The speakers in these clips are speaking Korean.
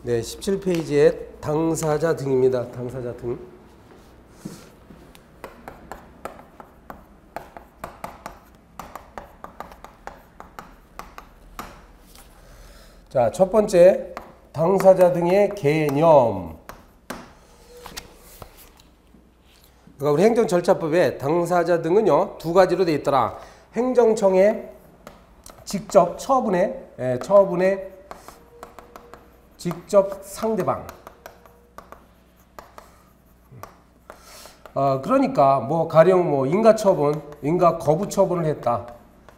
네, 17페이지에 당사자 등입니다. 당사자 등. 자, 첫 번째 당사자 등의 개념. 그러니까 우리 행정절차법에 당사자 등은요, 두 가지로 되어 있더라. 행정청에 직접 처분에 직접 상대방. 그러니까 뭐 가령 뭐 인가처분, 인가 거부처분을 했다.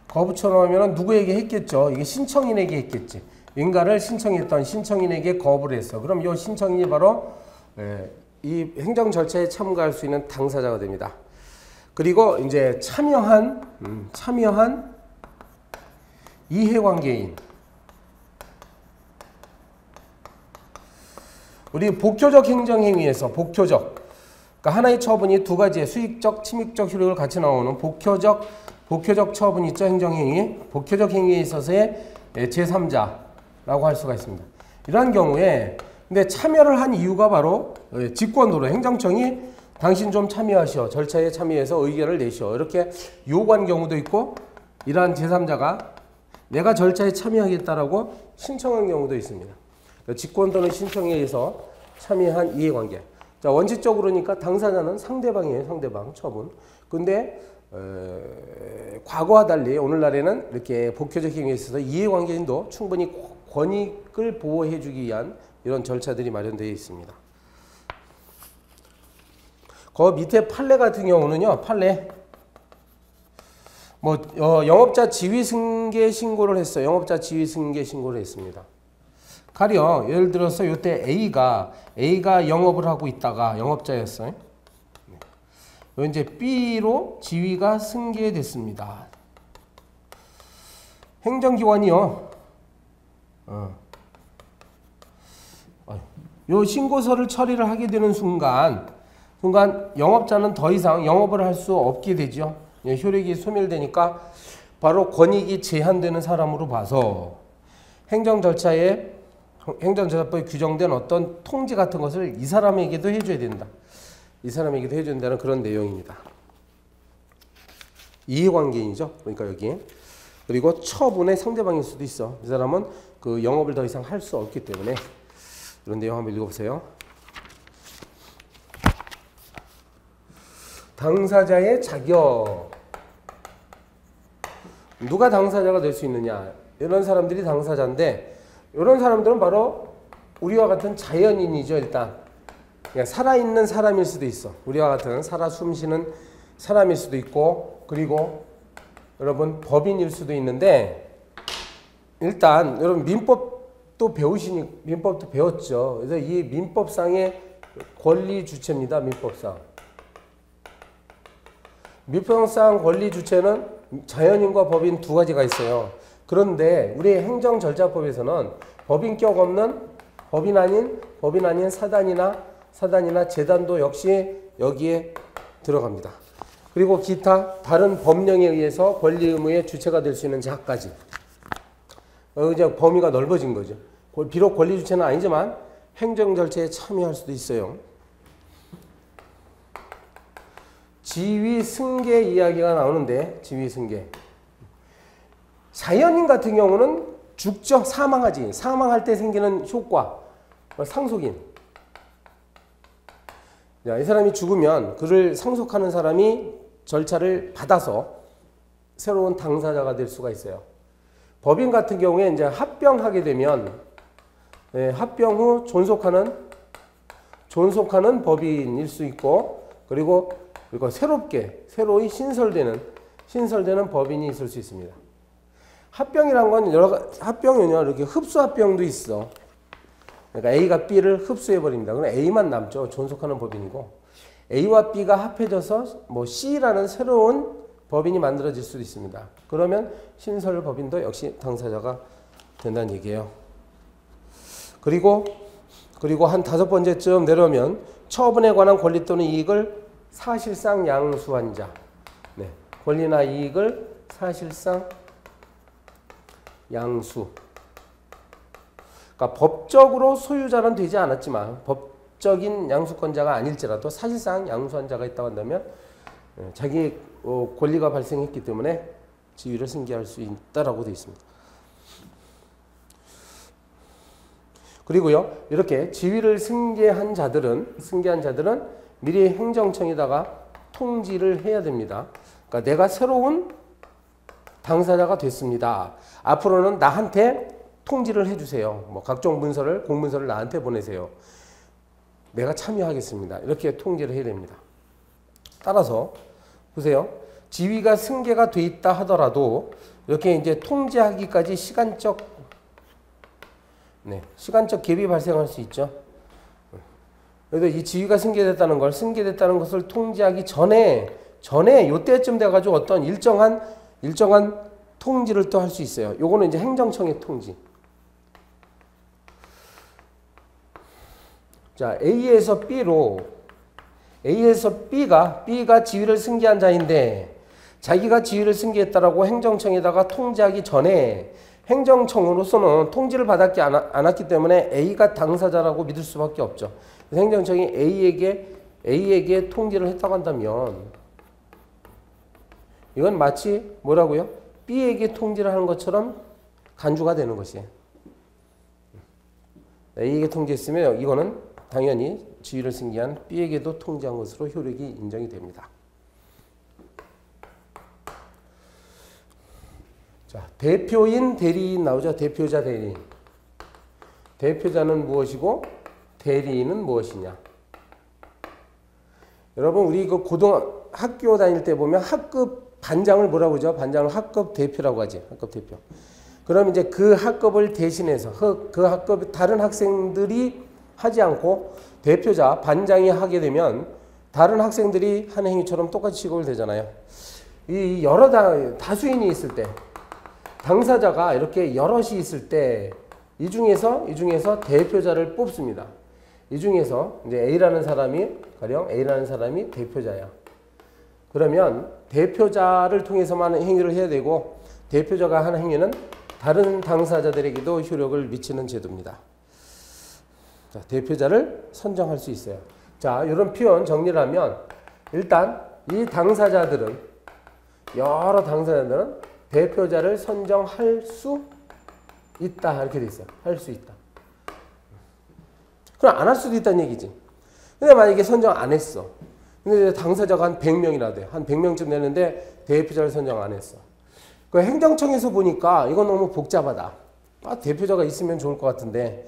거부처분하면 누구에게 했겠죠? 이게 신청인에게 했겠지. 인가를 신청했던 신청인에게 거부를 했어. 그럼 이 신청인이 바로 이 행정 절차에 참가할 수 있는 당사자가 됩니다. 그리고 이제 참여한 이해관계인. 우리 복효적 행정행위에서 복효적, 그러니까 하나의 처분이 두 가지의 수익적, 침익적 효력을 같이 나오는 복효적 처분 있죠, 행정행위. 복효적 행위에 있어서의 제3자라고 할 수가 있습니다. 이러한 경우에 근데 참여를 한 이유가 바로 직권도로 행정청이 당신 좀 참여하시오, 절차에 참여해서 의견을 내시오, 이렇게 요구한 경우도 있고, 이러한 제3자가 내가 절차에 참여하겠다라고 신청한 경우도 있습니다. 직권 또는 신청에 의해서 참여한 이해관계. 자, 원칙적으로니까 당사자는 상대방이에요. 상대방 처분. 근데 과거와 달리 오늘날에는 이렇게 복효적 행위에 있어서 이해관계인도 충분히 권익을 보호해 주기 위한 이런 절차들이 마련되어 있습니다. 그 밑에 판례 같은 경우는요. 판례 뭐 영업자 지위 승계 신고를 했어요. 영업자 지위 승계 신고를 했습니다. 가령 예를 들어서 이때 A가 영업을 하고 있다가 영업자였어요. 이제 B로 지위가 승계됐습니다. 행정기관이요. 요 신고서를 처리를 하게 되는 순간 영업자는 더 이상 영업을 할 수 없게 되죠. 효력이 소멸되니까 바로 권익이 제한되는 사람으로 봐서 행정절차법에 규정된 어떤 통지 같은 것을 이 사람에게도 해줘야 된다. 이 사람에게도 해줘야 된다는 그런 내용입니다. 이해관계인이죠. 그러니까 여기. 그리고 처분의 상대방일 수도 있어. 이 사람은 그 영업을 더 이상 할 수 없기 때문에. 이런 내용 한번 읽어보세요. 당사자의 자격. 누가 당사자가 될 수 있느냐. 이런 사람들이 당사자인데 이런 사람들은 바로 우리와 같은 자연인이죠. 일단 그냥 살아있는 사람일 수도 있어. 우리와 같은 살아 숨쉬는 사람일 수도 있고, 그리고 여러분 법인일 수도 있는데, 일단 여러분 민법도 배웠죠. 그래서 이 민법상의 권리 주체입니다. 민법상 권리 주체는 자연인과 법인 두 가지가 있어요. 그런데 우리 행정절차법에서는 법인격 없는 법인 아닌 사단이나 재단도 역시 여기에 들어갑니다. 그리고 기타 다른 법령에 의해서 권리 의무의 주체가 될 수 있는 자까지. 이제 범위가 넓어진 거죠. 비록 권리 주체는 아니지만 행정절차에 참여할 수도 있어요. 지위 승계 이야기가 나오는데, 지위 승계. 자연인 같은 경우는 죽죠. 사망하지. 사망할 때 생기는 효과. 상속인. 이 사람이 죽으면 그를 상속하는 사람이 절차를 받아서 새로운 당사자가 될 수가 있어요. 법인 같은 경우에 이제 합병하게 되면 합병 후 존속하는 법인일 수 있고, 그리고 새로이 신설되는 법인이 있을 수 있습니다. 합병이란 건 합병은요, 이렇게 흡수 합병도 있어. 그러니까 A가 B를 흡수해 버립니다. 그럼 A만 남죠. 존속하는 법인이고, A와 B가 합해져서 뭐 C라는 새로운 법인이 만들어질 수도 있습니다. 그러면 신설 법인도 역시 당사자가 된다는 얘기예요. 그리고 한 5번째쯤 내려오면 처분에 관한 권리 또는 이익을 사실상 양수한 자. 네, 권리나 이익을 사실상 양수. 그러니까 법적으로 소유자는 되지 않았지만 법적인 양수권자가 아닐지라도 사실상 양수한 자가 있다고 한다면 자기 권리가 발생했기 때문에 지위를 승계할 수 있다라고 되어 있습니다. 그리고요, 이렇게 지위를 승계한 자들은 미리 행정청에다가 통지를 해야 됩니다. 그러니까 내가 새로운 당사자가 됐습니다. 앞으로는 나한테 통지를 해주세요. 뭐 각종 문서를, 공문서를 나한테 보내세요. 내가 참여하겠습니다. 이렇게 통지를 해야 됩니다. 따라서 보세요. 지위가 승계가 돼 있다 하더라도 이렇게 이제 통지하기까지 시간적 갭이 발생할 수 있죠. 그래서 이 지위가 승계됐다는 것을 통지하기 전에 요때쯤 돼가지고 어떤 일정한 통지를 또 할 수 있어요. 요거는 이제 행정청의 통지. 자, A에서 B가 지위를 승계한 자인데 자기가 지위를 승계했다라고 행정청에다가 통지하기 전에 행정청으로서는 통지를 받았지 않았기 때문에 A가 당사자라고 믿을 수밖에 없죠. 그래서 행정청이 A에게 통지를 했다고 한다면 이건 마치 뭐라고요? B에게 통지를 하는 것처럼 간주가 되는 것이에요. A에게 통지했으면 이거는 당연히 지위를 승계한 B에게도 통지한 것으로 효력이 인정이 됩니다. 자, 대표인, 대리인 나오죠. 대표자, 대리인. 대표자는 무엇이고 대리인은 무엇이냐. 여러분 우리 그 학교 다닐 때 보면 학급 반장을 뭐라고 하죠? 반장을 학급 대표라고 하지. 학급 대표. 그럼 이제 그 학급을 대신해서 그 학급 다른 학생들이 하지 않고 대표자, 반장이 하게 되면 다른 학생들이 하는 행위처럼 똑같이 취급을 되잖아요. 이 여러 다수인이 있을 때 당사자가 이렇게 여럿이 있을 때 이 중에서 대표자를 뽑습니다. 이 중에서 이제 A라는 사람이 대표자야. 그러면 대표자를 통해서만 행위를 해야 되고 대표자가 하는 행위는 다른 당사자들에게도 효력을 미치는 제도입니다. 자, 대표자를 선정할 수 있어요. 자, 이런 표현 정리를 하면 일단 이 여러 당사자들은 대표자를 선정할 수 있다. 이렇게 돼 있어요. 할 수 있다. 그럼 안 할 수도 있다는 얘기지. 근데 만약에 선정 안 했어. 근데 당사자가 한 100명이나 돼. 한 100명쯤 되는데 대표자를 선정 안 했어. 그 행정청에서 보니까 이건 너무 복잡하다. 대표자가 있으면 좋을 것 같은데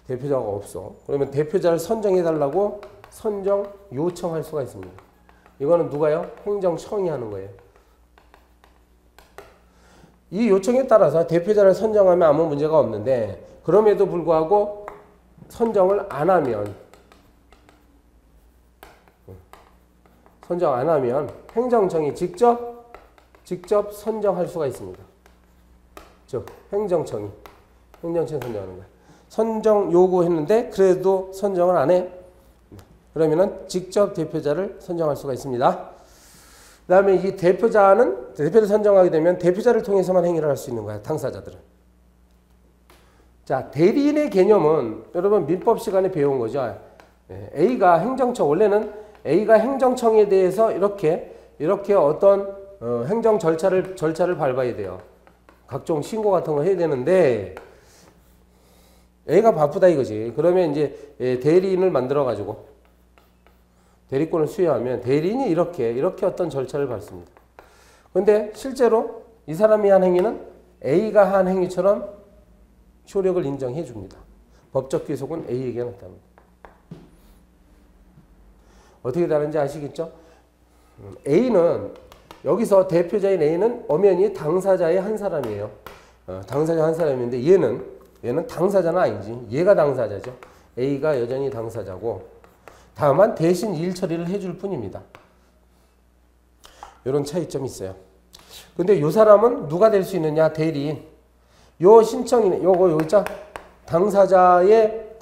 대표자가 없어. 그러면 대표자를 선정해달라고 선정 요청할 수가 있습니다. 이거는 누가요? 행정청이 하는 거예요. 이 요청에 따라서 대표자를 선정하면 아무 문제가 없는데 그럼에도 불구하고 선정 안 하면 행정청이 직접 선정할 수가 있습니다. 즉 행정청이 선정하는 거예요. 선정 요구했는데 그래도 선정을 안 해. 그러면은 직접 대표자를 선정할 수가 있습니다. 그 다음에 이 대표를 선정하게 되면 대표자를 통해서만 행위를 할 수 있는 거야. 당사자들은. 자, 대리인의 개념은 여러분 민법 시간에 배운 거죠. 원래는 A가 행정청에 대해서 이렇게 어떤 행정 절차를 밟아야 돼요. 각종 신고 같은 거 해야 되는데 A가 바쁘다 이거지. 그러면 이제 대리인을 만들어 가지고 대리권을 수여하면 대리인이 이렇게 어떤 절차를 밟습니다. 그런데 실제로 이 사람이 한 행위는 A가 한 행위처럼 효력을 인정해 줍니다. 법적 귀속은 A에게 나타납니다. 어떻게 다른지 아시겠죠? A는 여기서 대표자인 A는 엄연히 당사자의 한 사람이에요. 당사자 한 사람인데 얘는 당사자는 아니지. 얘가 당사자죠. A가 여전히 당사자고 다만 대신 일 처리를 해줄 뿐입니다. 이런 차이점이 있어요. 근데 이 사람은 누가 될 수 있느냐? 대리인. 요 신청인, 요거 있죠? 당사자의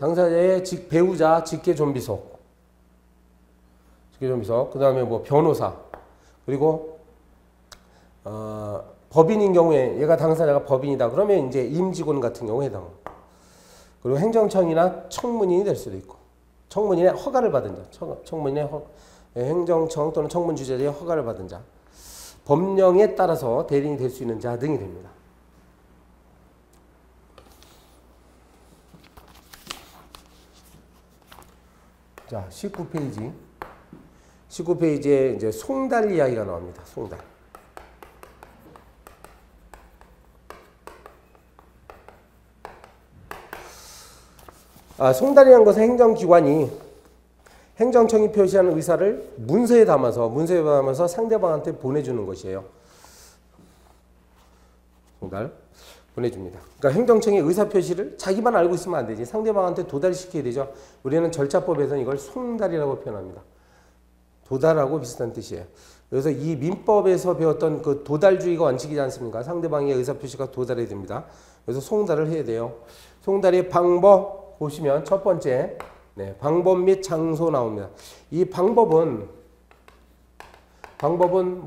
배우자 직계존비속. 그 다음에 뭐 변호사. 그리고 법인인 경우에 얘가 당사자가 법인이다. 그러면 이제 임직원 같은 경우에 해당합니다. 그리고 행정청이나 청문인이 될 수도 있고, 청문인의 허가를 받은 자, 행정청 또는 청문 주재자의 허가를 받은 자, 법령에 따라서 대리인이 될 수 있는 자 등이 됩니다. 자, 19페이지. 19페이지에 이제 송달 이야기가 나옵니다. 송달. 송달이라는 것은 행정청이 표시하는 의사를 문서에 담아서 상대방한테 보내주는 것이에요. 송달. 보내줍니다. 그러니까 행정청의 의사 표시를 자기만 알고 있으면 안 되지. 상대방한테 도달시켜야 되죠. 우리는 절차법에서는 이걸 송달이라고 표현합니다. 도달하고 비슷한 뜻이에요. 그래서 이 민법에서 배웠던 그 도달주의가 원칙이지 않습니까? 상대방의 의사 표시가 도달해야 됩니다. 그래서 송달을 해야 돼요. 송달의 방법 보시면 첫 번째, 방법 및 장소 나옵니다. 이 방법은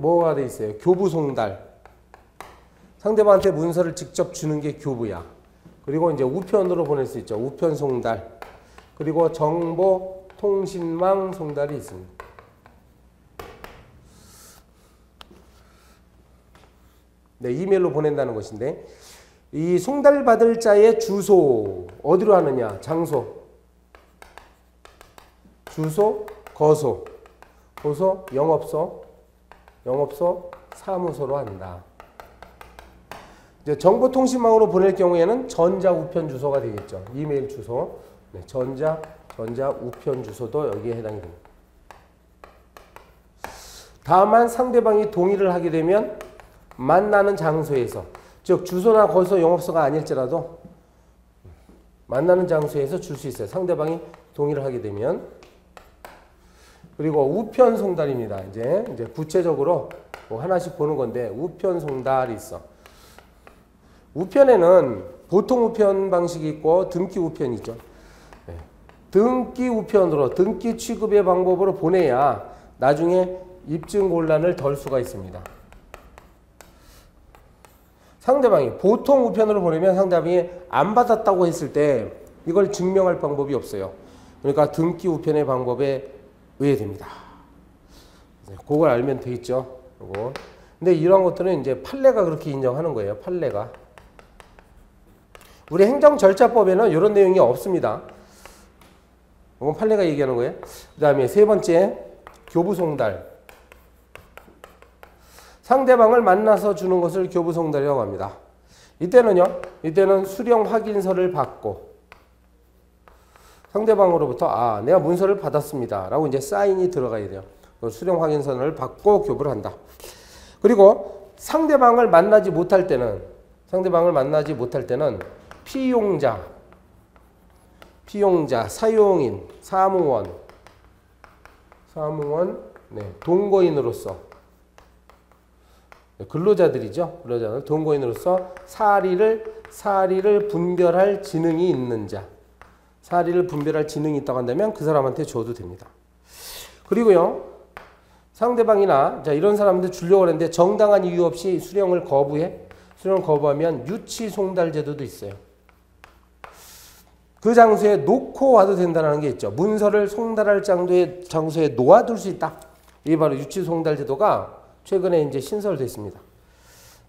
뭐가 돼 있어요? 교부 송달. 상대방한테 문서를 직접 주는 게 교부야. 그리고 이제 우편으로 보낼 수 있죠. 우편 송달. 그리고 정보 통신망 송달이 있습니다. 이메일로 보낸다는 것인데, 이 송달받을 자의 주소, 어디로 하느냐? 장소. 주소, 거소. 거소, 영업소. 영업소, 사무소로 한다. 이제 정보통신망으로 보낼 경우에는 전자우편 주소가 되겠죠. 이메일 주소. 전자우편 주소도 여기에 해당이 됩니다. 다만 상대방이 동의를 하게 되면 만나는 장소에서, 즉 주소나 거소 영업소가 아닐지라도 만나는 장소에서 줄 수 있어요. 상대방이 동의를 하게 되면. 그리고 우편 송달입니다. 이제 구체적으로 뭐 하나씩 보는 건데, 우편 송달이 있어. 우편에는 보통 우편 방식이 있고 등기 우편이 있죠. 등기 우편으로, 등기 취급의 방법으로 보내야 나중에 입증 곤란을 덜 수가 있습니다. 상대방이 보통 우편으로 보내면 상대방이 안 받았다고 했을 때 이걸 증명할 방법이 없어요. 그러니까 등기 우편의 방법에 의해야 됩니다. 그걸 알면 되겠죠. 근데 이런 것들은 이제 판례가 그렇게 인정하는 거예요. 판례가. 우리 행정절차법에는 이런 내용이 없습니다. 이건 판례가 얘기하는 거예요. 그 다음에 세 번째, 교부송달. 상대방을 만나서 주는 것을 교부송달이라고 합니다. 이때는 수령 확인서를 받고 상대방으로부터 내가 문서를 받았습니다 라고 이제 사인이 들어가야 돼요. 수령 확인서를 받고 교부를 한다. 그리고 상대방을 만나지 못할 때는 피용자, 사용인, 사무원, 동거인으로서, 근로자들이죠. 근로자들, 동거인으로서 사리를 분별할 지능이 있는 자, 사리를 분별할 지능이 있다고 한다면 그 사람한테 줘도 됩니다. 그리고요, 상대방이나 이런 사람한테 주려고 하는데 정당한 이유 없이 수령을 거부하면 유치송달 제도도 있어요. 그 장소에 놓고 와도 된다는 게 있죠. 문서를 송달할 장소에 놓아둘 수 있다. 이게 바로 유치송달 제도가 최근에 이제 신설됐습니다.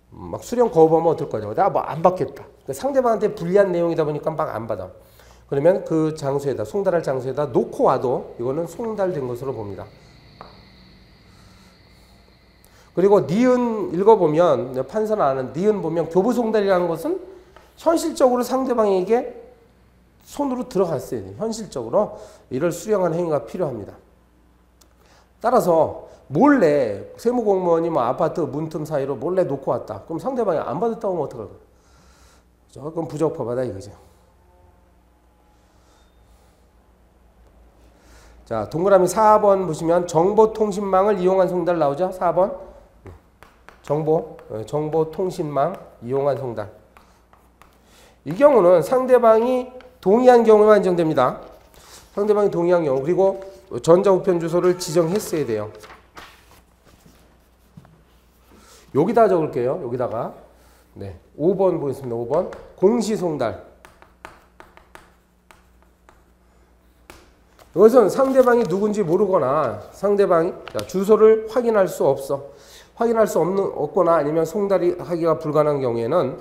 막 수령 거부하면 어떨 거냐. 나 뭐 안 받겠다. 그러니까 상대방한테 불리한 내용이다 보니까 막 안 받아. 그러면 그 장소에다, 송달할 장소에다 놓고 와도 이거는 송달된 것으로 봅니다. 그리고 니은 읽어보면, 판사는 아는 니은 보면 교부송달이라는 것은 현실적으로 상대방에게 손으로 들어갔어야 돼요. 현실적으로 이를 수령하는 행위가 필요합니다. 따라서 몰래 세무공무원이 뭐 아파트 문틈 사이로 몰래 놓고 왔다. 그럼 상대방이 안 받았다고 하면 어떡할까? 그럼 부적법하다 이거죠. 자, 동그라미 4번 보시면 정보통신망을 이용한 송달 나오죠? 4번. 정보통신망 이용한 송달. 이 경우는 상대방이 동의한 경우만 인정됩니다. 상대방이 동의한 경우. 그리고 전자우편 주소를 지정했어야 돼요. 여기다 적을게요. 여기다가. 5번 보겠습니다. 5번. 공시송달. 이것은 상대방이 누군지 모르거나 상대방이 주소를 확인할 수 없거나 아니면 송달하기가 불가능한 경우에는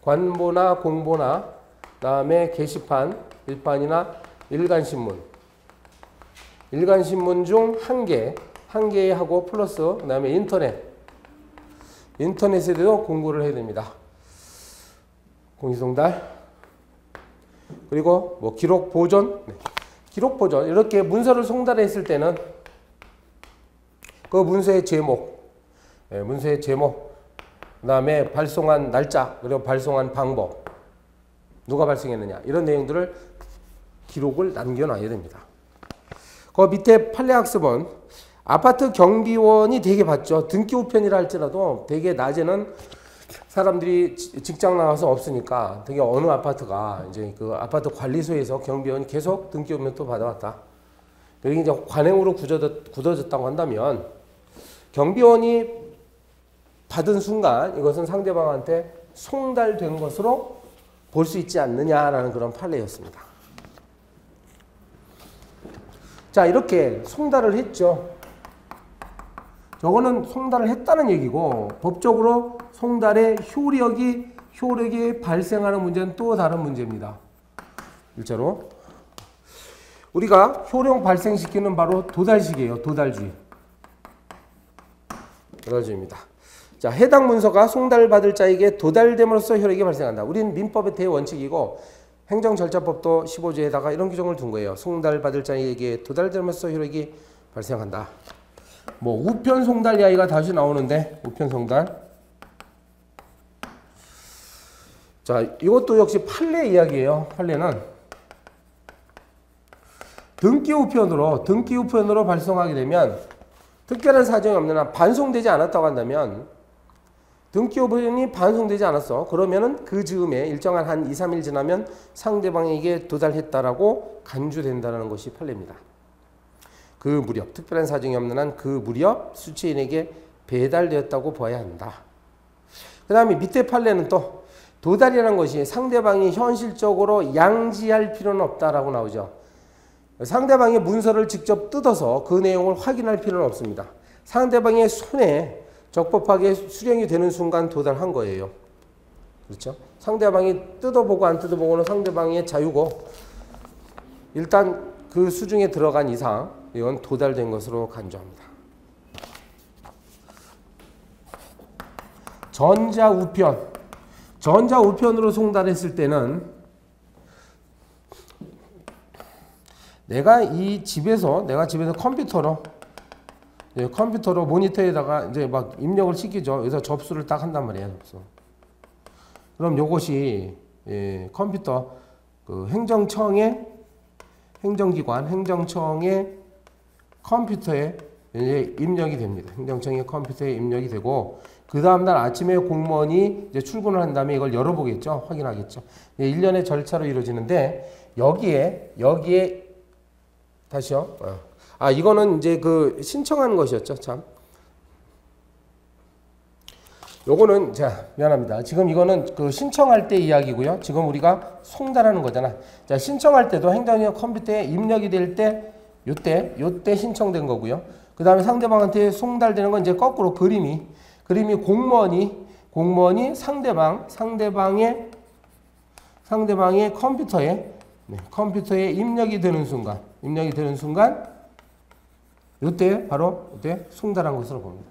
관보나 공보나 그다음에 게시판, 일판이나 일간신문 중 한 개 하고 플러스 그다음에 인터넷에도 공고를 해야 됩니다. 공시송달. 그리고 뭐 기록 보존 이렇게 문서를 송달했을 때는 그 문서의 제목, 그다음에 발송한 날짜, 그리고 발송한 방법, 누가 발송했느냐 이런 내용들을 기록을 남겨놔야 됩니다. 그 밑에 판례학습은 아파트 경비원이 되게 받죠. 등기 우편이라 할지라도 되게 낮에는 사람들이 직장 나가서 없으니까 되게 어느 아파트가 이제 그 아파트 관리소에서 경비원이 계속 등기 우편 또 받아왔다. 여기 이제 관행으로 굳어졌다고 한다면 경비원이 받은 순간 이것은 상대방한테 송달된 것으로 볼 수 있지 않느냐라는 그런 판례였습니다. 자, 이렇게 송달을 했죠. 저거는 송달을 했다는 얘기고 법적으로 송달의 효력이 발생하는 문제는 또 다른 문제입니다. 일자로 우리가 효력 발생시키는 바로 도달식이에요. 도달주의입니다. 자, 해당 문서가 송달받을 자에게 도달됨으로써 효력이 발생한다. 우리는 민법의 대원칙이고 행정절차법도 15조에다가 이런 규정을 둔 거예요. 송달받을 자에게 도달됨으로써 효력이 발생한다. 뭐 우편 송달 이야기가 다시 나오는데 우편 송달. 자, 이것도 역시 판례 이야기예요. 판례는 등기 우편으로 발송하게 되면 특별한 사정이 없는 한 반송되지 않았다고 한다면 등기 우편이 반송되지 않았어. 그러면은 그 즈음에 일정한 한 2, 3일 지나면 상대방에게 도달했다라고 간주된다는 것이 판례입니다. 그 무렵, 특별한 사정이 없는 한 그 무렵 수취인에게 배달되었다고 봐야 한다. 그 다음에 밑에 판례는 또 도달이라는 것이 상대방이 현실적으로 양지할 필요는 없다라고 나오죠. 상대방의 문서를 직접 뜯어서 그 내용을 확인할 필요는 없습니다. 상대방의 손에 적법하게 수령이 되는 순간 도달한 거예요. 그렇죠? 상대방이 뜯어보고 안 뜯어보고는 상대방의 자유고 일단 그 수중에 들어간 이상 이건 도달된 것으로 간주합니다. 전자우편으로 송달했을 때는 내가 집에서 컴퓨터로 모니터에다가 이제 막 입력을 시키죠. 여기서 접수를 딱 한단 말이에요. 접수. 그럼 요것이 컴퓨터 그 행정청의 컴퓨터에 이제 입력이 됩니다. 행정청의 컴퓨터에 입력이 되고 그 다음날 아침에 공무원이 이제 출근을 한 다음에 이걸 열어보겠죠. 확인하겠죠. 일련의 절차로 이루어지는데 여기에 다시요. 이거는 이제 그 신청하는 것이었죠. 참. 요거는 미안합니다. 지금 이거는 그 신청할 때 이야기고요. 지금 우리가 송달하는 거잖아. 자, 신청할 때도 행정력 컴퓨터에 입력이 될 때 요때 신청된 거고요. 그 다음에 상대방한테 송달되는 건 이제 거꾸로 그림이 공무원이 상대방의 컴퓨터에 입력이 되는 순간 요때 송달한 것으로 봅니다.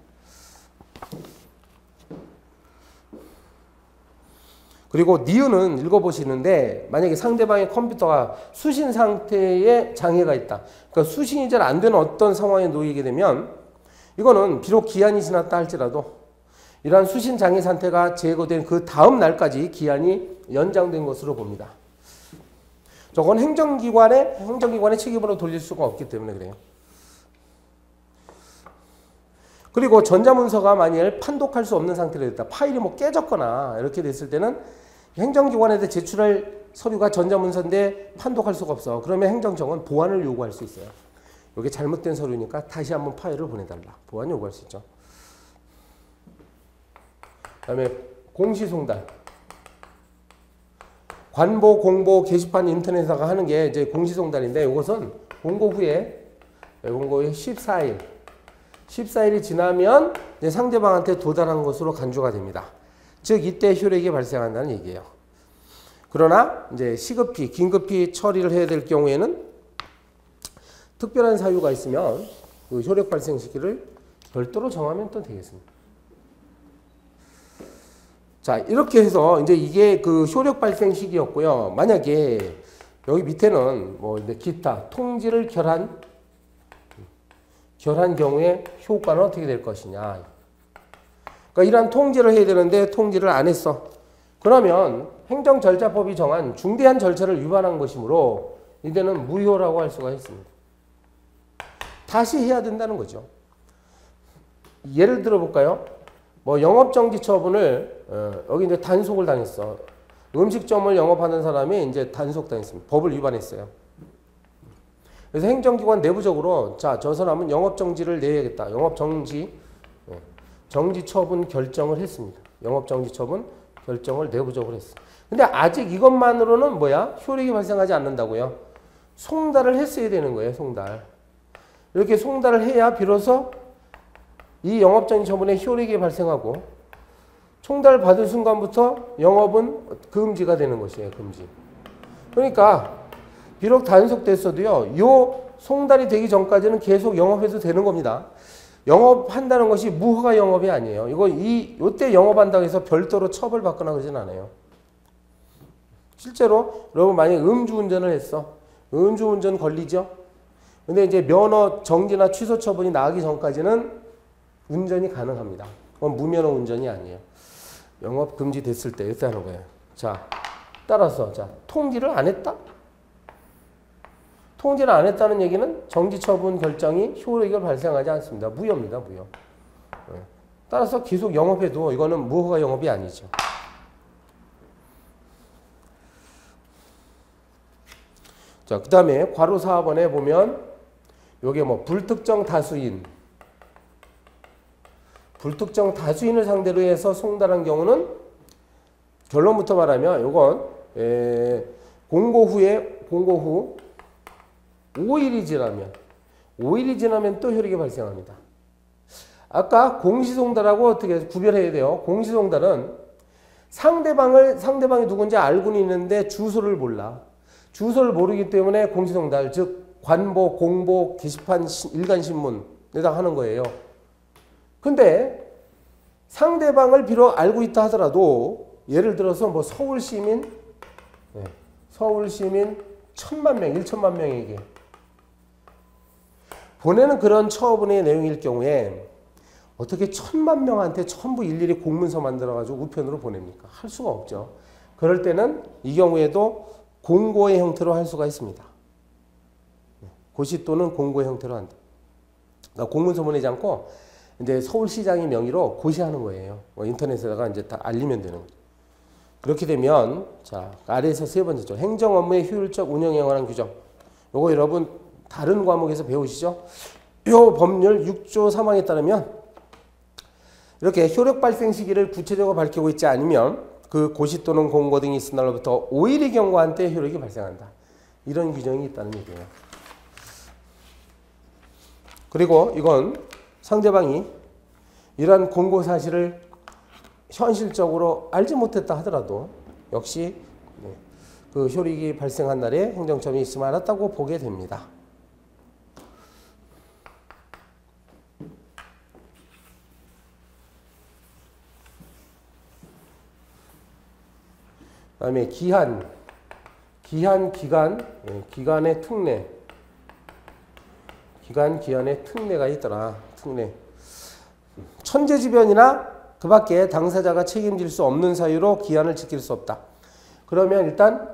그리고 니은은 읽어보시는데 만약에 상대방의 컴퓨터가 수신 상태에 장애가 있다. 그러니까 수신이 잘 안 되는 어떤 상황에 놓이게 되면 이거는 비록 기한이 지났다 할지라도 이러한 수신 장애 상태가 제거된 그 다음 날까지 기한이 연장된 것으로 봅니다. 저건 행정기관의 책임으로 돌릴 수가 없기 때문에 그래요. 그리고 전자문서가 만일 판독할 수 없는 상태로 됐다. 파일이 뭐 깨졌거나 이렇게 됐을 때는 행정기관에 제출할 서류가 전자문서인데 판독할 수가 없어. 그러면 행정청은 보완을 요구할 수 있어요. 이게 잘못된 서류니까 다시 한번 파일을 보내달라. 보완 요구할 수 있죠. 그 다음에 공시송달. 관보, 공보, 게시판 인터넷에다가 하는 게 이제 공시송달인데 이것은 공고 후에 14일. 14일이 지나면 이제 상대방한테 도달한 것으로 간주가 됩니다. 즉 이때 효력이 발생한다는 얘기예요. 그러나 이제 시급히 긴급히 처리를 해야 될 경우에는 특별한 사유가 있으면 그 효력 발생 시기를 별도로 정하면 또 되겠습니다. 자, 이렇게 해서 이제 이게 그 효력 발생 시기였고요. 만약에 여기 밑에는 뭐 이제 기타 통지를 결한 경우에 효과는 어떻게 될 것이냐. 그러니까 이러한 통지를 해야 되는데 통지를 안 했어. 그러면 행정절차법이 정한 중대한 절차를 위반한 것이므로 이때는 무효라고 할 수가 있습니다. 다시 해야 된다는 거죠. 예를 들어 볼까요? 뭐 영업정지 처분을 여기 이제 단속을 당했어. 음식점을 영업하는 사람이 이제 단속당했습니다. 법을 위반했어요. 그래서 행정기관 내부적으로 자, 저 사람은 영업정지를 내야겠다. 영업정지 정지 처분 결정을 했습니다. 영업정지 처분 결정을 내부적으로 했어. 근데 아직 이것만으로는 뭐야? 효력이 발생하지 않는다고요. 송달을 했어야 되는 거예요. 송달. 이렇게 송달을 해야 비로소 이 영업정지 처분의 효력이 발생하고 송달을 받을 순간부터 영업은 금지가 되는 것이에요. 금지. 그러니까 비록 단속됐어도요. 요 송달이 되기 전까지는 계속 영업해도 되는 겁니다. 영업한다는 것이 무허가 영업이 아니에요. 요때 영업한다고 해서 별도로 처벌받거나 그러진 않아요. 실제로 여러분 만약에 음주운전을 했어. 음주운전 걸리죠? 근데 이제 면허 정지나 취소 처분이 나가기 전까지는 운전이 가능합니다. 그건 무면허 운전이 아니에요. 영업 금지 됐을 때 이렇게 하는 거예요. 자, 따라서 자, 통지를 안 했다? 통지를 안 했다는 얘기는 정지 처분 결정이 효력이 발생하지 않습니다. 무효입니다. 무효. 따라서 계속 영업해도 이거는 무허가 영업이 아니죠. 자, 그 다음에 괄호 4번에 보면 요게 뭐 불특정 다수인을 상대로 해서 송달한 경우는 결론부터 말하면 요건 공고 후 5일이 지나면 또 효력이 발생합니다. 아까 공시송달하고 어떻게 구별해야 돼요? 공시송달은 상대방이 누군지 알고는 있는데 주소를 몰라. 주소를 모르기 때문에 공시송달, 즉 관보, 공보, 게시판, 일간신문에다 하는 거예요. 근데 상대방을 비록 알고 있다 하더라도 예를 들어서 뭐 서울시민 1000만 명, 1천만 명에게 보내는 그런 처분의 내용일 경우에 어떻게 1000만 명한테 전부 일일이 공문서 만들어가지고 우편으로 보냅니까? 할 수가 없죠. 그럴 때는 이 경우에도 공고의 형태로 할 수가 있습니다. 고시 또는 공고의 형태로 한다. 그러니까 공문서 보내지 않고 이제 서울시장의 명의로 고시하는 거예요. 인터넷에다가 이제 다 알리면 되는 거죠. 그렇게 되면 자, 아래에서 세 번째죠. 행정 업무의 효율적 운영에 관한 규정. 요거 여러분 다른 과목에서 배우시죠? 요 법률 6조 3항에 따르면 이렇게 효력 발생 시기를 구체적으로 밝히고 있지 않으면 그 고시 또는 공고 등이 있은 날로부터 5일이 경과한 때 효력이 발생한다. 이런 규정이 있다는 얘기예요. 그리고 이건 상대방이 이러한 공고 사실을 현실적으로 알지 못했다 하더라도 역시 그 효력이 발생한 날에 행정처분이 있으면 알았다고 보게 됩니다. 그 다음에 기간의 특례. 기한의 특례가 있더라. 특례. 천재지변이나 그 밖에 당사자가 책임질 수 없는 사유로 기한을 지킬 수 없다. 그러면 일단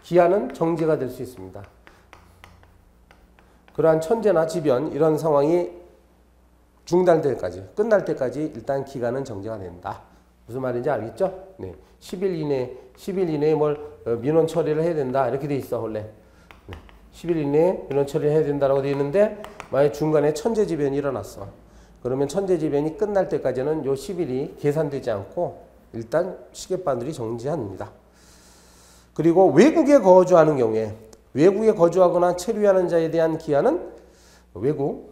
기한은 정지가 될 수 있습니다. 그러한 천재나 지변 이런 상황이 중단될 때까지, 끝날 때까지 일단 기간은 정지가 된다. 무슨 말인지 알겠죠? 네. 10일 이내에 뭘 민원 처리를 해야 된다. 이렇게 돼 있어, 원래. 10일 이내에 민원 처리를 해야 된다라고 돼 있는데 만약 중간에 천재지변이 일어났어. 그러면 천재지변이 끝날 때까지는 요 10일이 계산되지 않고 일단 시계바늘이 정지합니다. 그리고 외국에 거주하는 경우에 외국에 거주하거나 체류하는 자에 대한 기한은 외국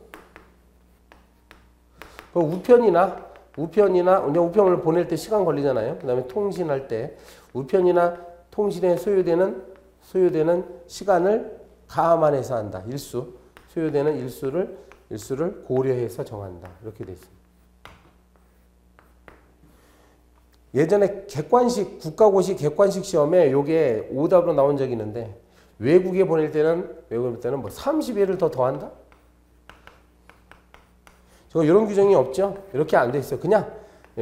우편이나 우편을 보낼 때 시간 걸리잖아요. 그 다음에 통신할 때 우편이나 통신에 소요되는 시간을 감안해서 한다. 소요되는 일수를 고려해서 정한다. 이렇게 돼 있습니다. 예전에 국가고시 객관식 시험에 요게 오답으로 나온 적이 있는데 외국에 보낼 때는 뭐 30일을 더 더한다? 저 이런 규정이 없죠. 이렇게 안 돼 있어요. 그냥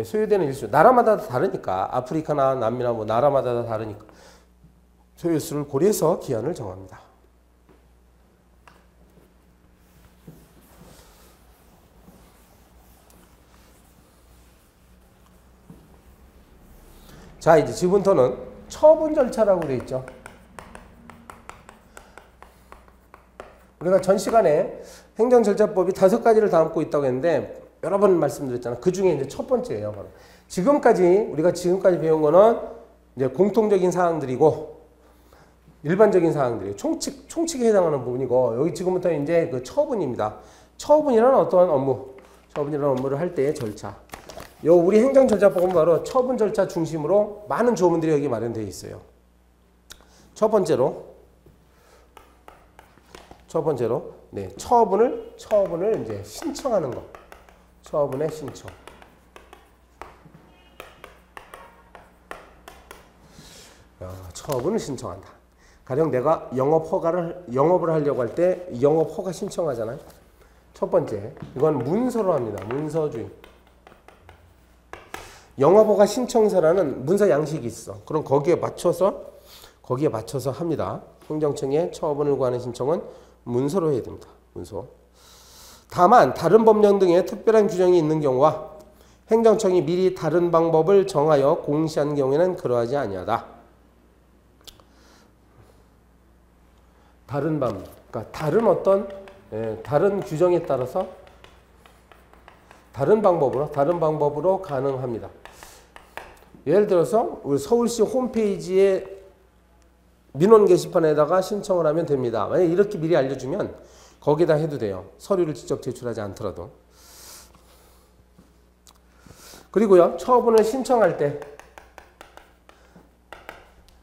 소요되는 일수. 나라마다 다 다르니까. 아프리카나 남미나 뭐 나라마다 다 다르니까. 소요수를 고려해서 기한을 정합니다. 자, 이제 지금부터는 처분 절차라고 되어 있죠. 우리가 전 시간에 행정절차법이 5가지를 담고 있다고 했는데 여러 번 말씀드렸잖아요. 그 중에 이제 첫 번째예요. 바로. 우리가 지금까지 배운 거는 이제 공통적인 사항들이고 일반적인 사항들이에요. 총칙에 해당하는 부분이고 여기 지금부터 이제 그 처분입니다. 처분이라는 어떤 업무를 할 때의 절차. 우리 행정절차법은 바로 처분 절차 중심으로 많은 조문들이 여기 마련되어 있어요. 첫 번째로 네, 처분을 이제 신청하는 거. 처분의 신청. 처분을 신청한다. 가령 내가 영업을 하려고 할 때 영업 허가 신청하잖아요. 첫 번째, 이건 문서로 합니다. 문서주의. 영업 허가 신청서라는 문서 양식이 있어. 그럼 거기에 맞춰서 합니다. 행정청에 처분을 구하는 신청은 문서로 해야 됩니다. 문서. 다만 다른 법령 등의 특별한 규정이 있는 경우와 행정청이 미리 다른 방법을 정하여 공시한 경우에는 그러하지 아니하다. 그러니까 다른 규정에 따라서 다른 방법으로 가능합니다. 예를 들어서 우리 서울시 홈페이지에 민원 게시판에다가 신청을 하면 됩니다. 만약에 이렇게 미리 알려주면 거기다 해도 돼요. 서류를 직접 제출하지 않더라도. 그리고요, 처분을 신청할 때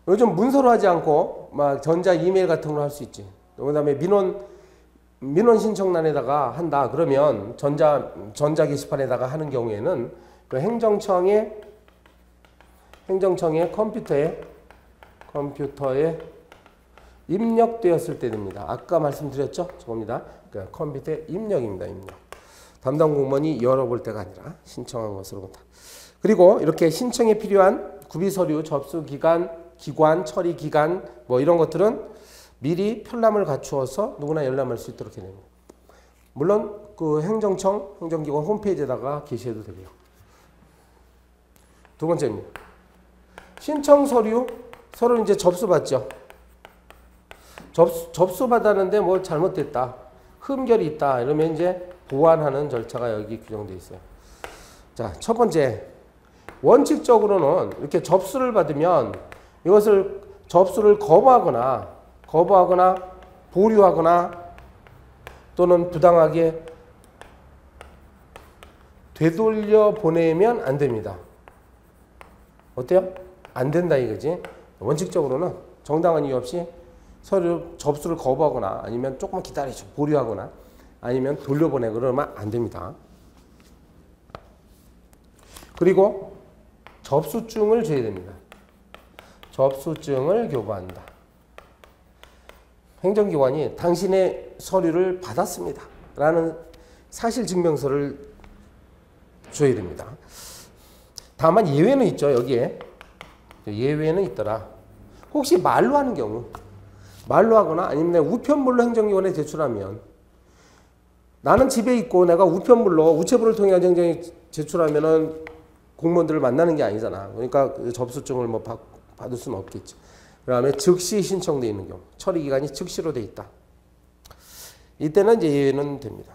요즘 문서로 하지 않고 막 전자 이메일 같은 걸로 할 수 있지. 그 다음에 민원 신청란에다가 한다. 그러면 전자 게시판에다가 하는 경우에는 그 행정청의 컴퓨터에 입력되었을 때 됩니다. 아까 말씀드렸죠? 저겁니다. 그러니까 컴퓨터에 입력입니다. 입력. 담당 공무원이 열어볼 때가 아니라 신청한 것으로 본다. 그리고 이렇게 신청에 필요한 구비서류, 접수기간, 기관, 처리기간 뭐 이런 것들은 미리 편람을 갖추어서 누구나 열람할 수 있도록 해야 됩니다. 물론 그 행정기관 홈페이지에다가 게시해도 되고요. 두 번째입니다. 신청 서류를 이제 접수받죠. 접수받았는데 뭐 잘못됐다. 흠결이 있다. 이러면 이제 보완하는 절차가 여기 규정되어 있어요. 자, 첫 번째. 원칙적으로는 이렇게 접수를 받으면 이것을 접수를 거부하거나 보류하거나 또는 부당하게 되돌려 보내면 안 됩니다. 어때요? 안 된다 이거지. 원칙적으로는 정당한 이유 없이 접수를 거부하거나 아니면 조금만 기다리죠. 보류하거나 아니면 돌려보내고 그러면 안 됩니다. 그리고 접수증을 줘야 됩니다. 접수증을 교부한다. 행정기관이 당신의 서류를 받았습니다. 라는 사실증명서를 줘야 됩니다. 다만 예외는 있죠. 여기에. 예외는 있더라. 혹시 말로 하는 경우, 말로 하거나 아니면 우편물로 행정기관에 제출하면 나는 집에 있고 내가 우편물로 우체부를 통해 행정기관에 제출하면은 공무원들을 만나는 게 아니잖아. 그러니까 그 접수증을 뭐 받을 수는 없겠지. 그 다음에 즉시 신청되어 있는 경우, 처리기간이 즉시로 되어 있다. 이때는 이제 예외는 됩니다.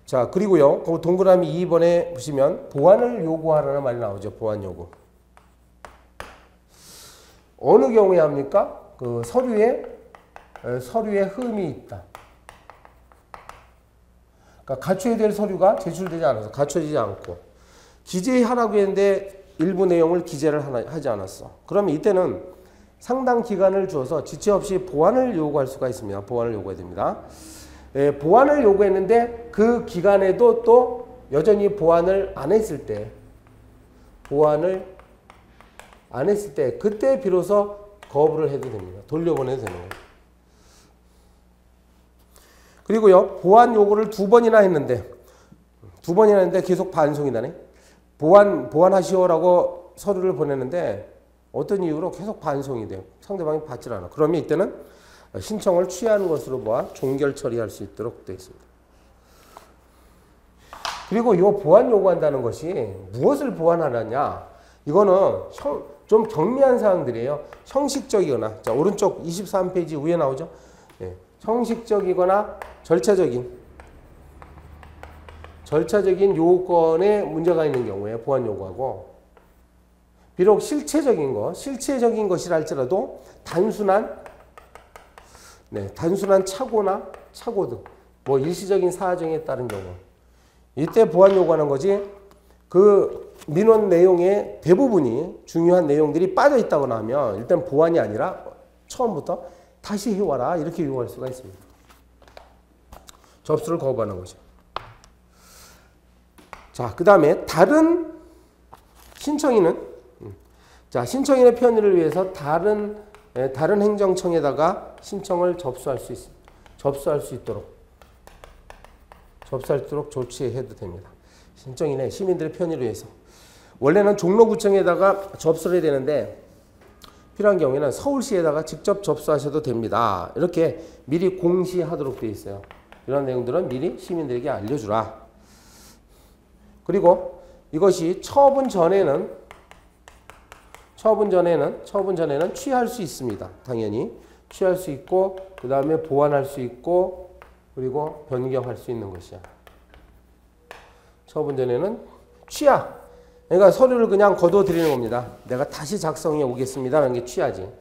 자, 그리고요, 그 동그라미 2번에 보시면 보완을 요구하라는 말이 나오죠. 보완 요구. 어느 경우에 합니까? 그 서류에 흠이 있다. 그러니까 갖춰야 될 서류가 제출되지 않아서 갖춰지지 않고 기재하라고 했는데 일부 내용을 기재를 하지 않았어. 그러면 이때는 상당 기간을 주어서 지체 없이 보완을 요구할 수가 있습니다. 보완을 요구해야 됩니다. 보완을 요구했는데 그 기간에도 또 여전히 보완을 안 했을 때 그때 비로소 거부를 해도 됩니다. 돌려보내도 되는 거예요. 그리고요, 보완 요구를 2번이나 했는데 계속 반송이 나네. 보완하시오라고 서류를 보냈는데 어떤 이유로 계속 반송이 돼요. 상대방이 받질 않아. 그러면 이때는 신청을 취하는 것으로 보아 종결 처리할 수 있도록 되어 있습니다. 그리고 이 보완 요구한다는 것이 무엇을 보완하느냐? 이거는 좀 경미한 사항들이에요. 형식적이거나, 자, 오른쪽 23페이지 위에 나오죠? 네. 형식적이거나 절차적인 요건에 문제가 있는 경우에 보완 요구하고, 비록 실체적인 것이라 할지라도 단순한 착오나 착오 등 뭐 일시적인 사정에 따른 경우, 이때 보완 요구하는 거지. 그 민원 내용의 대부분이 중요한 내용들이 빠져 있다거나 하면 일단 보완이 아니라 처음부터 다시 해와라 이렇게 요구할 수가 있습니다. 접수를 거부하는 거죠. 자, 그 다음에 다른 신청인은, 자, 신청인의 편의를 위해서 다른 행정청에다가 신청을 접수할 수 있도록 조치해도 됩니다. 신청인의 시민들의 편의를 위해서. 원래는 종로구청에다가 접수를 해야 되는데 필요한 경우에는 서울시에다가 직접 접수하셔도 됩니다. 이렇게 미리 공시하도록 되어 있어요. 이런 내용들은 미리 시민들에게 알려주라. 그리고 이것이 처분 전에는 취할 수 있습니다. 당연히 취할 수 있고, 그 다음에 보완할 수 있고, 그리고 변경할 수 있는 것이야. 처분 전에는 취하. 그러니까 서류를 그냥 거둬드리는 겁니다. 내가 다시 작성해 오겠습니다. 라는 게 취하지.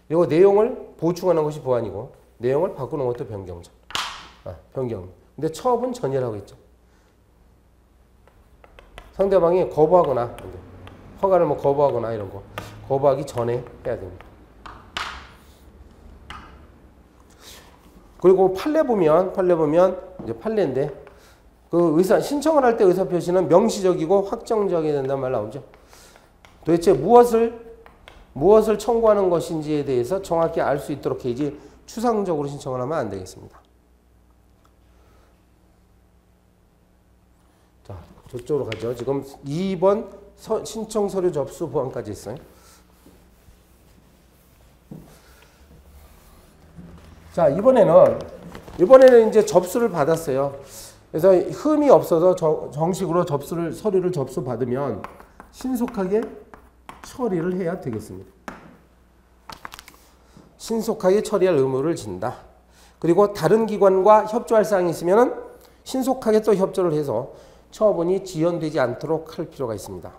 그리고 내용을 보충하는 것이 보완이고, 내용을 바꾸는 것도 변경죠. 변경. 근데 처분 전이라고 했죠. 상대방이 거부하거나, 허가를 뭐 거부하거나 이런 거. 거부하기 전에 해야 됩니다. 그리고 판례 보면 이제 판례인데, 그 신청을 할 때 의사표시는 명시적이고 확정적이어야 된다는 말 나오죠. 도대체 무엇을 청구하는 것인지에 대해서 정확히 알 수 있도록 해야지 추상적으로 신청을 하면 안 되겠습니다. 자, 저쪽으로 가죠. 지금 2번 신청 서류 접수 보완까지 있어요. 자, 이번에는 이제 접수를 받았어요. 그래서 흠이 없어서 정식으로 서류를 접수받으면 신속하게 처리를 해야 되겠습니다. 신속하게 처리할 의무를 진다. 그리고 다른 기관과 협조할 사항이 있으면 신속하게 또 협조를 해서 처분이 지연되지 않도록 할 필요가 있습니다.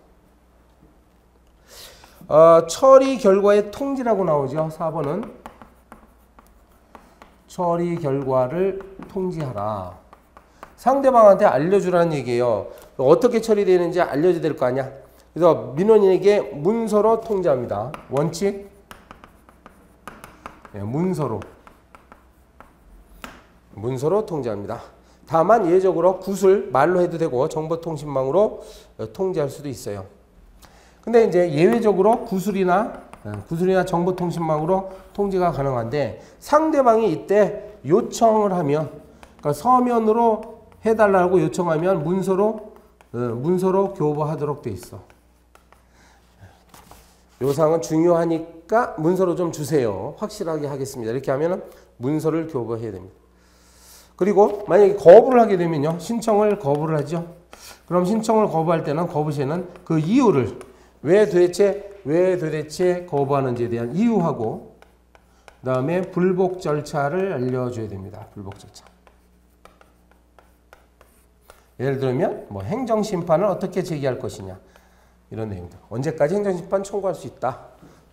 처리 결과의 통지라고 나오죠. 4번은 처리 결과를 통지하라. 상대방한테 알려주라는 얘기예요. 어떻게 처리되는지 알려줘야 될 거 아니야. 그래서 민원인에게 문서로 통지합니다. 원칙, 문서로 통지합니다. 다만 예외적으로 구술, 말로 해도 되고 정보통신망으로 통지할 수도 있어요. 근데 이제 예외적으로 구술이나 정보통신망으로 통지가 가능한데, 상대방이 이때 요청을 하면, 그러니까 서면으로 해달라고 요청하면 문서로 교부하도록 돼 있어. 요 사항은 중요하니까 문서로 좀 주세요. 확실하게 하겠습니다. 이렇게 하면은 문서를 교부해야 됩니다. 그리고 만약에 거부를 하게 되면요, 신청을 거부를 하죠. 그럼 신청을 거부할 때는 거부시에는 그 이유를 왜 도대체 거부하는지에 대한 이유하고, 그 다음에 불복 절차를 알려줘야 됩니다. 불복 절차. 예를 들면 뭐 행정심판을 어떻게 제기할 것이냐, 이런 내용들. 언제까지 행정심판 청구할 수 있다.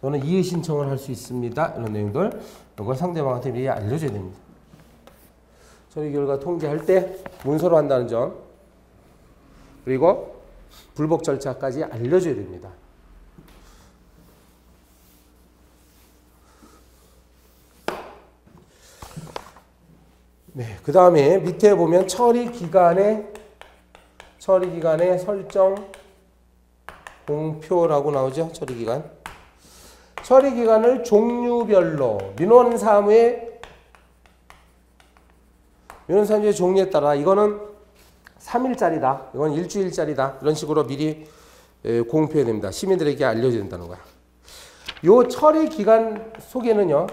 또는 이의 신청을 할 수 있습니다. 이런 내용들 이걸 상대방한테 미리 알려줘야 됩니다. 처리 결과 통지할 때 문서로 한다는 점, 그리고 불복 절차까지 알려줘야 됩니다. 네, 그 다음에 밑에 보면 처리 기간의 설정 공표라고 나오죠. 처리 기간. 처리 기간을 종류별로 민원 사무의 종류에 따라 이거는 3일짜리다. 이건 일주일짜리다. 이런 식으로 미리 공표해야 됩니다. 시민들에게 알려줘야 된다는 거야. 요 처리 기간 속에는요.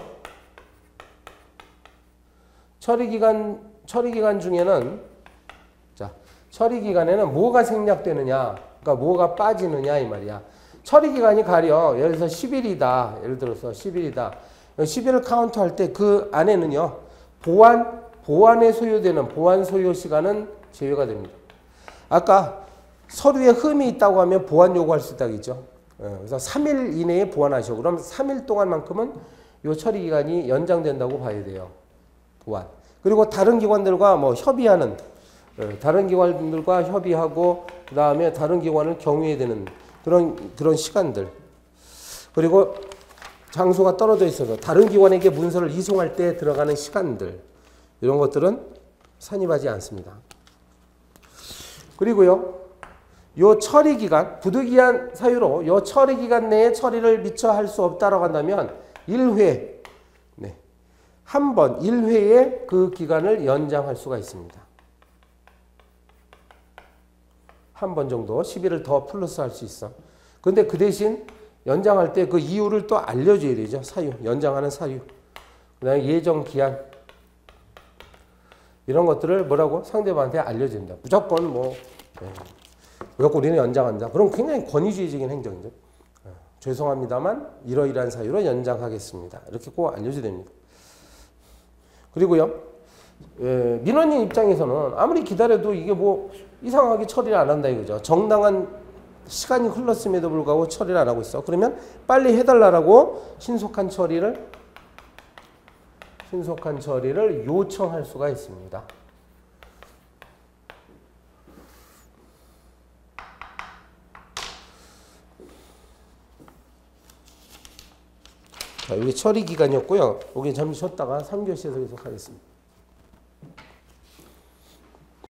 처리 기간 중에는 자, 처리 기간에는 뭐가 생략되느냐, 그러니까 뭐가 빠지느냐 이 말이야. 처리 기간이 가려 예를 들어서 10일이다. 예를 들어서 10일이다. 10일을 카운트할 때 그 안에는요. 보완에 소요되는 보완 소요 시간은 제외가 됩니다. 아까 서류에 흠이 있다고 하면 보완 요구할 수 있다겠죠. 그래서 3일 이내에 보완하셔. 그럼 3일 동안만큼은 요 처리 기간이 연장된다고 봐야 돼요. 보완. 그리고 다른 기관들과 뭐 협의하는, 다른 기관들과 협의하고 그 다음에 다른 기관을 경유해야 되는 그런 시간들. 그리고 장소가 떨어져 있어서 다른 기관에게 문서를 이송할 때 들어가는 시간들. 이런 것들은 산입하지 않습니다. 그리고요, 요 처리 기간, 부득이한 사유로 요 처리 기간 내에 처리를 미처 할 수 없다라고 한다면 1회, 한 번 1회에 그 기간을 연장할 수가 있습니다. 한 번 정도 10일을 더 플러스 할 수 있어. 근데 그 대신 연장할 때 그 이유를 또 알려줘야 되죠. 사유, 연장하는 사유. 그 다음에 예정 기한. 이런 것들을 뭐라고? 상대방한테 알려준다. 무조건 무조건 우리는 연장한다. 그럼 굉장히 권위주의적인 행정이죠. 죄송합니다만 이러이러한 사유로 연장하겠습니다. 이렇게 꼭 알려줘야 됩니다. 그리고요, 민원인 입장에서는 아무리 기다려도 이게 뭐 이상하게 처리를 안 한다 이거죠. 정당한 시간이 흘렀음에도 불구하고 처리를 안 하고 있어. 그러면 빨리 해달라고 신속한 처리를 요청할 수가 있습니다. 자, 여기 처리 기간이었고요. 여기 잠시 쉬었다가 3교시에서 계속 하겠습니다.